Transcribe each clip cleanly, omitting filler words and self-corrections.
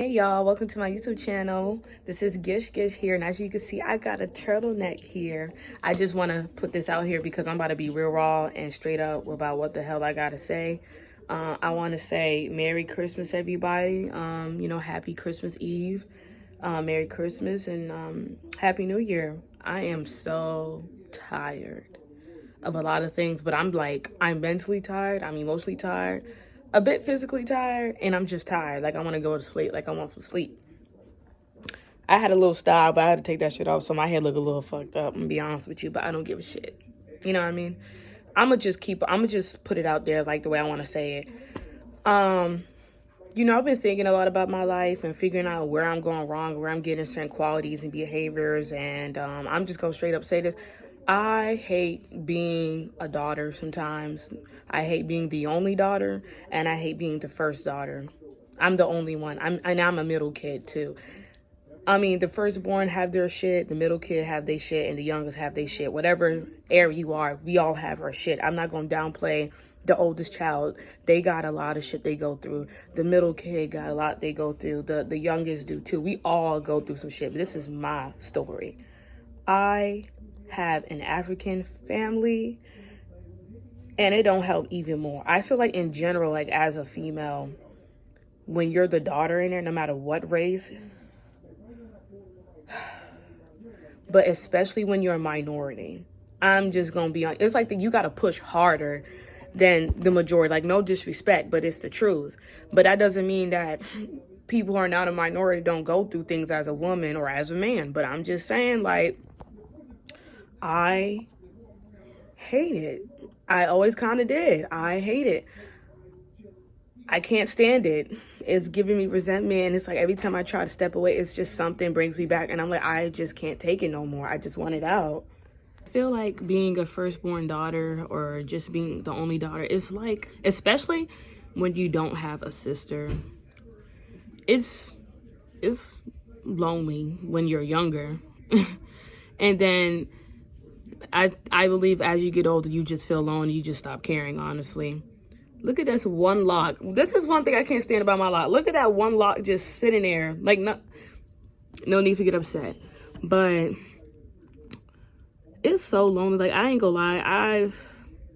Hey y'all, welcome to my YouTube channel. This is Gish Gish here, and as you can see, I got a turtleneck here. I just want to put this out here because I'm about to be real raw and straight up about what the hell I gotta say. I want to say Merry Christmas, everybody. Happy Christmas Eve, Merry Christmas, and Happy New Year. I am so tired of a lot of things, but I'm mentally tired, I'm emotionally tired, a bit physically tired, and I'm just tired. Like, I want to go to sleep. Like, I want some sleep. I had a little style, but I had to take that shit off, so my head look a little fucked up, I'm gonna be honest with you, but I don't give a shit. You know what I mean? I'm gonna just put it out there like the way I want to say it. I've been thinking a lot about my life and figuring out where I'm going wrong, where I'm getting certain qualities and behaviors, and I'm just gonna straight up say this. I hate being a daughter sometimes. I hate being the only daughter, and I hate being the first daughter. I'm the only one. I'm a middle kid too. I mean, the firstborn have their shit, the middle kid have their shit, and the youngest have their shit. Whatever area you are, we all have our shit. I'm not gonna downplay the oldest child. They got a lot of shit they go through. The middle kid got a lot they go through. The youngest do too. We all go through some shit, but this is my story. I have an African family, and it don't help even more. I feel like in general, like as a female, when you're the daughter in there, no matter what race, but especially when you're a minority, I'm just gonna be on. It's like you gotta push harder than the majority. Like, no disrespect, but it's the truth. But that doesn't mean that people who are not a minority don't go through things as a woman or as a man. But I'm just saying, like, I hate it. I always kind of did. I hate it. I can't stand it. It's giving me resentment. And it's like every time I try to step away, it's just something brings me back. And I'm like, I just can't take it no more. I just want it out. I feel like being a firstborn daughter or just being the only daughter is like, especially when you don't have a sister, it's lonely when you're younger. And then I believe as you get older, you just feel alone. You just stop caring, honestly. Look at this one lock. This is one thing I can't stand about my lock. Look at that one lock just sitting there. Like, no need to get upset. But it's so lonely. Like, I ain't gonna lie. I've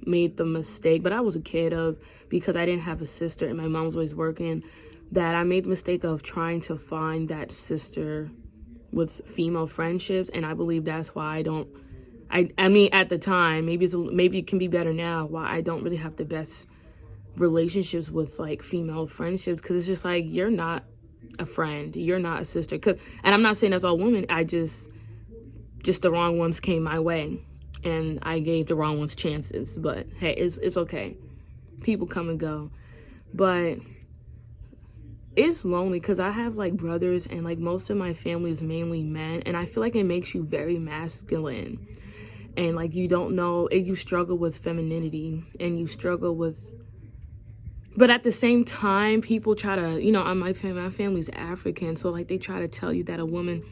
made the mistake, but I was a kid because I didn't have a sister and my mom was always working, that I made the mistake of trying to find that sister with female friendships. And I believe that's why I mean, at the time, maybe it can be better now, why I don't really have the best relationships with like female friendships, because it's just like, you're not a friend, you're not a sister. And I'm not saying that's all women. I just the wrong ones came my way, and I gave the wrong ones chances. But hey, it's okay. People come and go, but it's lonely because I have like brothers, and like most of my family is mainly men, and I feel like it makes you very masculine. And like, you don't know, you struggle with femininity, and you struggle with, but at the same time, people try to, my family's African, so like they try to tell you that a woman,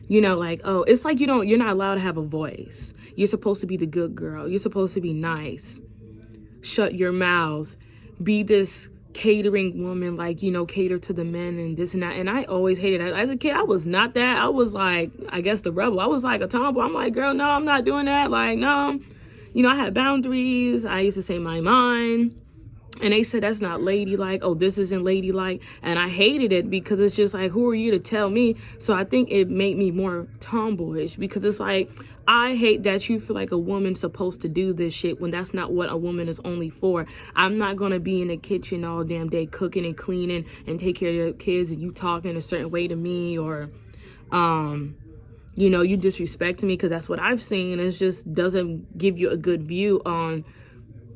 like, oh, it's like you're not allowed to have a voice. You're supposed to be the good girl. You're supposed to be nice. Shut your mouth. Be this catering woman, like, cater to the men and this and that. And I always hated that. As a kid, I was not that. I was like, I guess the rebel. I was like a tomboy. I'm like, girl, no, I'm not doing that. Like, no. I had boundaries. I used to say my mind. And they said that's not ladylike. Oh, this isn't ladylike. And I hated it because it's just like, who are you to tell me? So I think it made me more tomboyish, because it's like, I hate that you feel like a woman's supposed to do this shit when that's not what a woman is only for. I'm not going to be in the kitchen all damn day cooking and cleaning and take care of your kids, and you talking a certain way to me, or, you disrespecting me, because that's what I've seen. It just doesn't give you a good view on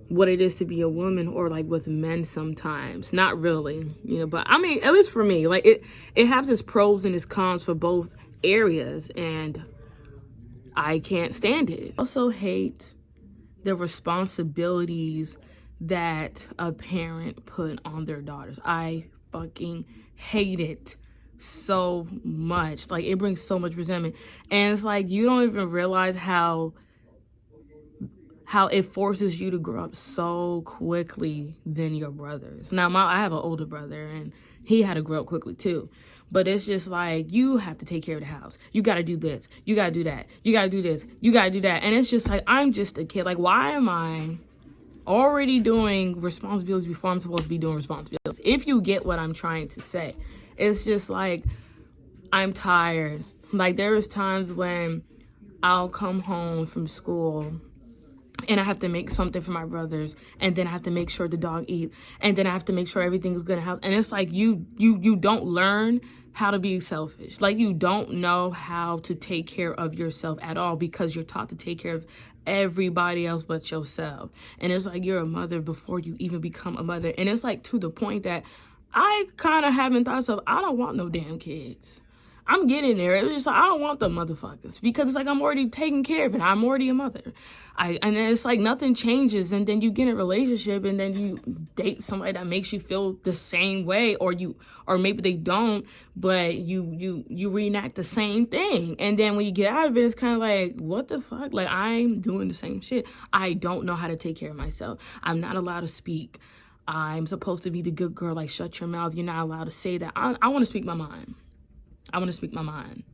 what it is to be a woman, or like with men sometimes. Not really, but I mean, at least for me, like it has its pros and its cons for both areas, and I can't stand it. I also hate the responsibilities that a parent put on their daughters. I fucking hate it so much. Like, it brings so much resentment, and it's like, you don't even realize how it forces you to grow up so quickly than your brothers. Now, I have an older brother, and He had to grow up quickly too. But it's just like, you have to take care of the house. You got to do this. You got to do that. You got to do this. You got to do that. And it's just like, I'm just a kid. Like, why am I already doing responsibilities before I'm supposed to be doing responsibilities? If you get what I'm trying to say. It's just like, I'm tired. Like, there is times when I'll come home from school and I have to make something for my brothers, and then I have to make sure the dog eats, and then I have to make sure everything's good in the house. And it's like, you don't learn how to be selfish. Like, you don't know how to take care of yourself at all, because you're taught to take care of everybody else but yourself. And it's like, you're a mother before you even become a mother. And it's like, to the point that I kind of having thoughts of, I don't want no damn kids. I'm getting there. It's just like, I don't want the motherfuckers, because it's like, I'm already taking care of it. I'm already a mother. And then it's like, nothing changes. And then you get in a relationship, and then you date somebody that makes you feel the same way, or maybe they don't, but you reenact the same thing. And then when you get out of it, it's kind of like, what the fuck? Like, I'm doing the same shit. I don't know how to take care of myself. I'm not allowed to speak. I'm supposed to be the good girl. Like, shut your mouth. You're not allowed to say that. I want to speak my mind. I want to speak my mind.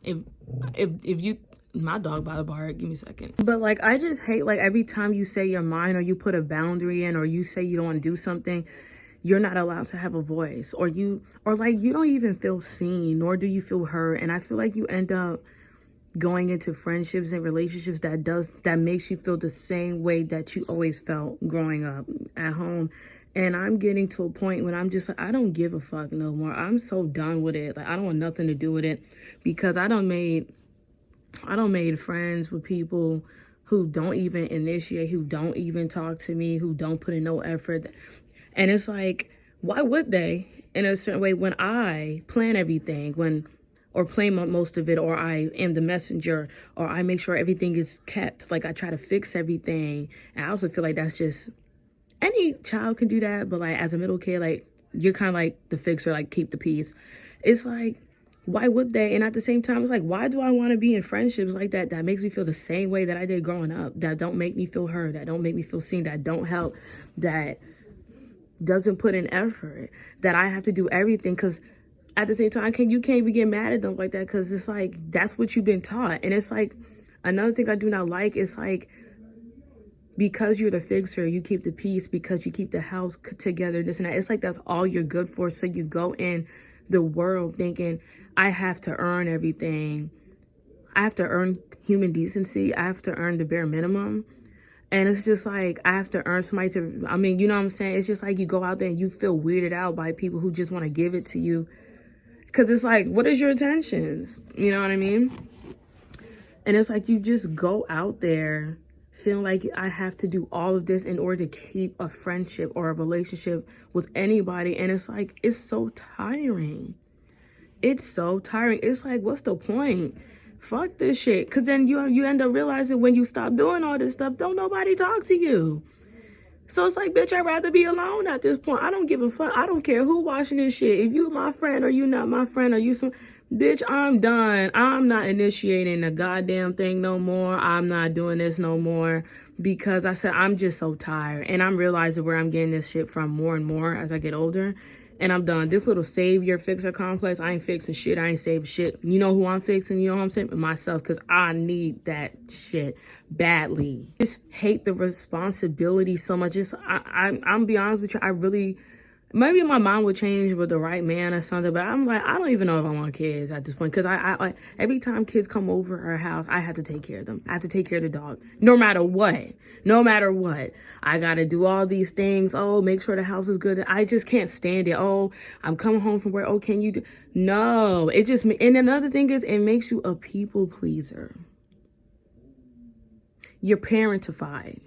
If you, my dog by the bark, give me a second. But like, I just hate, like, every time you say your mind, or you put a boundary in, or you say you don't want to do something, you're not allowed to have a voice, or like, you don't even feel seen, nor do you feel heard. And I feel like you end up going into friendships and relationships that makes you feel the same way that you always felt growing up at home. And I'm getting to a point when I'm just like, I don't give a fuck no more. I'm so done with it. Like, I don't want nothing to do with it, because I don't made friends with people who don't even initiate, who don't even talk to me, who don't put in no effort. And it's like, why would they? In a certain way, when I plan everything, or plan most of it, or I am the messenger, or I make sure everything is kept, like, I try to fix everything. And I also feel like that's just, any child can do that, but like, as a middle kid, like, you're kind of like the fixer, like, keep the peace. It's like, why would they? And at the same time, it's like, why do I want to be in friendships like that makes me feel the same way that I did growing up, that don't make me feel heard, that don't make me feel seen, that don't help, that doesn't put in effort, that I have to do everything? Because at the same time, you can't even get mad at them like that, because it's like, that's what you've been taught. And it's like, another thing I do not like is like, because you're the fixer, you keep the peace, because you keep the house together, this and that. It's like, that's all you're good for. So you go in the world thinking, I have to earn everything. I have to earn human decency. I have to earn the bare minimum. And it's just like, I have to earn somebody to, I mean, you know what I'm saying? It's just like, you go out there and you feel weirded out by people who just want to give it to you. Because it's like, what is your intentions? You know what I mean? And it's like, you just go out there feeling like, I have to do all of this in order to keep a friendship or a relationship with anybody. And it's like, it's so tiring. It's so tiring. It's like, what's the point? Fuck this shit. Because then you end up realizing, when you stop doing all this stuff, don't nobody talk to you. So it's like, bitch, I'd rather be alone at this point. I don't give a fuck. I don't care who watching this shit. If you my friend, or you not my friend, or you some... Bitch, I'm done. I'm not initiating a goddamn thing no more. I'm not doing this no more, because I said, I'm just so tired. And I'm realizing where I'm getting this shit from more and more as I get older. And I'm done. This little savior fixer complex, I ain't fixing shit. I ain't saving shit. You know who I'm fixing? You know what I'm saying? Myself, because I need that shit badly. Just hate the responsibility so much. I'm be honest with you, I really... Maybe my mind would change with the right man or something, but I'm like, I don't even know if I want kids at this point, because I like, every time kids come over our house, I have to take care of them. I have to take care of the dog, no matter what. No matter what. I got to do all these things. Oh, make sure the house is good. I just can't stand it. Oh, I'm coming home from work. Oh, can you do? No, it just, and another thing is, it makes you a people pleaser. You're parentified.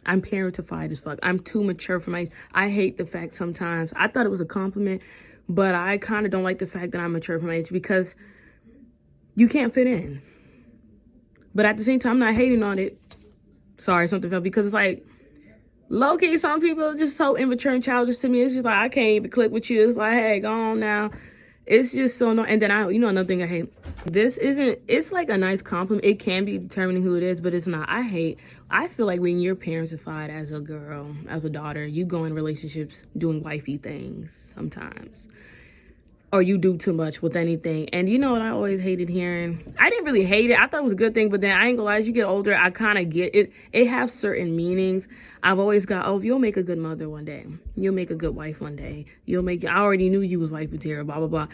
I'm parentified as fuck. I'm too mature for my... I hate the fact sometimes... I thought it was a compliment, but I kind of don't like the fact that I'm mature for my age, because you can't fit in. But at the same time, I'm not hating on it. Sorry, something fell, because it's like, low-key, some people are just so immature and childish to me. It's just like, I can't even click with you. It's like, hey, go on now. It's just so annoying. And then another thing I hate. It's like a nice compliment. It can be determining who it is, but it's not. I feel like when you're parentified as a girl, as a daughter, you go in relationships doing wifey things sometimes. or you do too much with anything. And you know what I always hated hearing? I didn't really hate it. I thought it was a good thing, but then I ain't gonna lie, as you get older, I kind of get it. It has certain meanings. I've always got, oh, you'll make a good mother one day. You'll make a good wife one day. I already knew you was wife material, blah, blah, blah.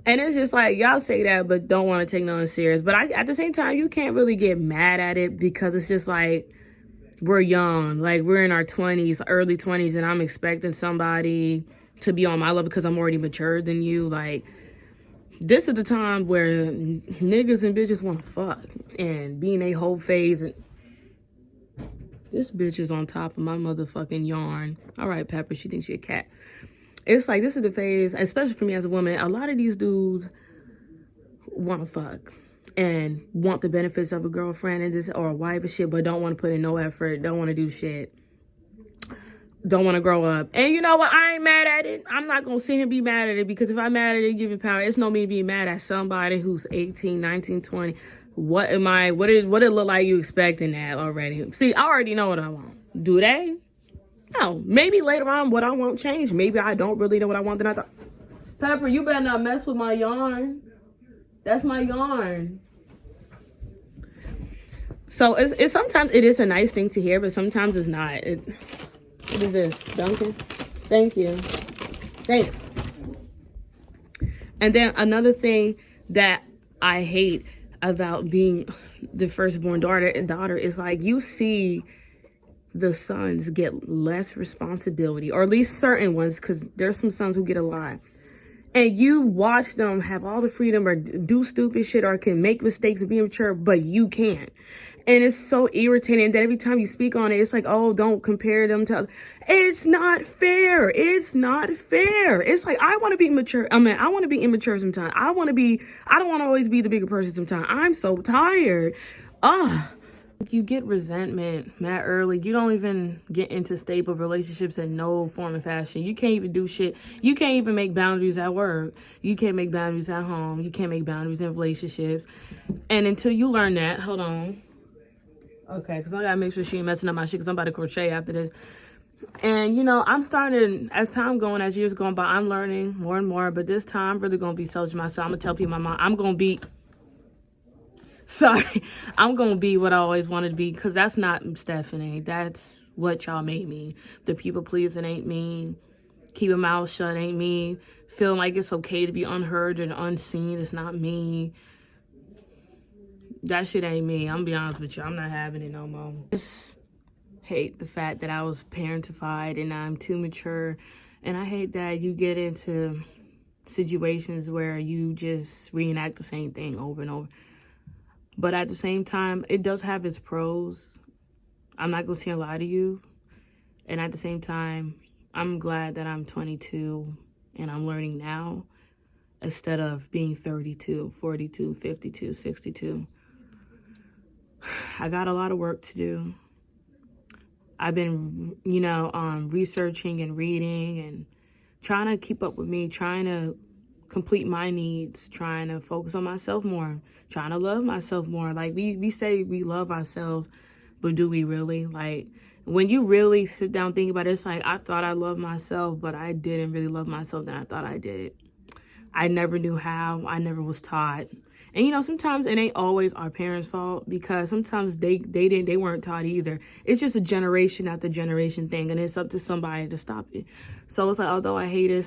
And it's just like, y'all say that, but don't want to take no one serious. But at the same time, you can't really get mad at it because it's just like, we're young. Like, we're in our 20s, early 20s, and I'm expecting somebody to be on my level because I'm already mature than you. Like, this is the time where niggas and bitches want to fuck and be in a whole phase. And this bitch is on top of my motherfucking yarn. All right, Pepper, she thinks she a cat. It's like, this is the phase, especially for me as a woman, a lot of these dudes want to fuck and want the benefits of a girlfriend and this, or a wife and shit, but don't want to put in no effort, don't want to do shit, don't want to grow up. And you know what? I ain't mad at it. I'm not going to sit here and be mad at it, because if I'm mad at it, giving power, it's no me to be mad at somebody who's 18, 19, 20. What did it look like you expecting that already? See, I already know what I want. Do they? No. Maybe later on what I want change. Maybe I don't really know what I want. Then I thought, Pepper, you better not mess with my yarn. That's my yarn. So it's sometimes it is a nice thing to hear, but sometimes it's not. What is this? Duncan? Thank you. Thanks. And then another thing that I hate about being the firstborn daughter is like, you see the sons get less responsibility, or at least certain ones, because there's some sons who get a lot. And you watch them have all the freedom or do stupid shit or can make mistakes and be immature, but you can't. And it's so irritating that every time you speak on it, it's like, oh, don't compare them to. It's not fair. It's not fair. It's like, I want to be mature. I want to be immature sometimes. I don't want to always be the bigger person sometimes. I'm so tired. You get resentment mad early. You don't even get into stable relationships in no form and fashion. You can't even do shit. You can't even make boundaries at work. You can't make boundaries at home. You can't make boundaries in relationships. And until you learn that, hold on. Okay, because I got to make sure she ain't messing up my shit, because I'm about to crochet after this. And, you know, I'm starting, as time going, as years going by, I'm learning more and more. But this time, I'm really going to be selfish myself. I'm going to tell people, I'm going to be... Sorry, I'm going to be what I always wanted to be, because that's not Stephanie. That's what y'all made me. The people pleasing ain't me. Keep a mouth shut ain't me. Feeling like it's okay to be unheard and unseen, it's not me. That shit ain't me. I'm going to be honest with you. I'm not having it no more. I just hate the fact that I was parentified and I'm too mature. And I hate that you get into situations where you just reenact the same thing over and over. But at the same time, it does have its pros. I'm not going to say a lie to you. And at the same time, I'm glad that I'm 22 and I'm learning now instead of being 32, 42, 52, 62. I got a lot of work to do. I've been, researching and reading and trying to keep up with me, trying to complete my needs, trying to focus on myself more, trying to love myself more. Like, we say we love ourselves, but do we really? Like, when you really sit down and think about it, it's like, I thought I loved myself, but I didn't really love myself than I thought I did. I never knew how. I never was taught. And, sometimes it ain't always our parents' fault, because sometimes they weren't taught either. It's just a generation after generation thing, and it's up to somebody to stop it. So it's like, although I hate it,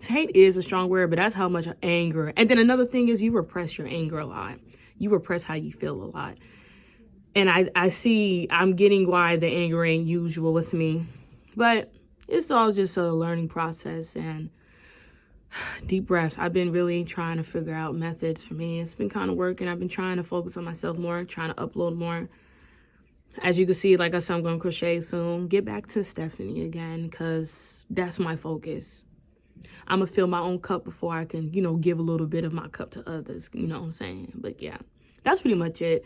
hate is a strong word, but that's how much anger. And then another thing is, you repress your anger a lot. You repress how you feel a lot. And I'm getting why the anger ain't usual with me. But it's all just a learning process, and deep breaths. I've been really trying to figure out methods for me. It's been kind of working. I've been trying to focus on myself more, trying to upload more. As you can see, like I said, I'm going to crochet soon. Get back to Stephanie again, because that's my focus. I'm going to fill my own cup before I can, give a little bit of my cup to others. You know what I'm saying? But yeah, that's pretty much it.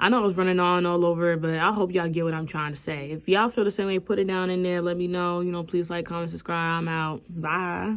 I know I was running on all over, but I hope y'all get what I'm trying to say. If y'all feel the same way, put it down in there. Let me know. Please like, comment, subscribe. I'm out. Bye.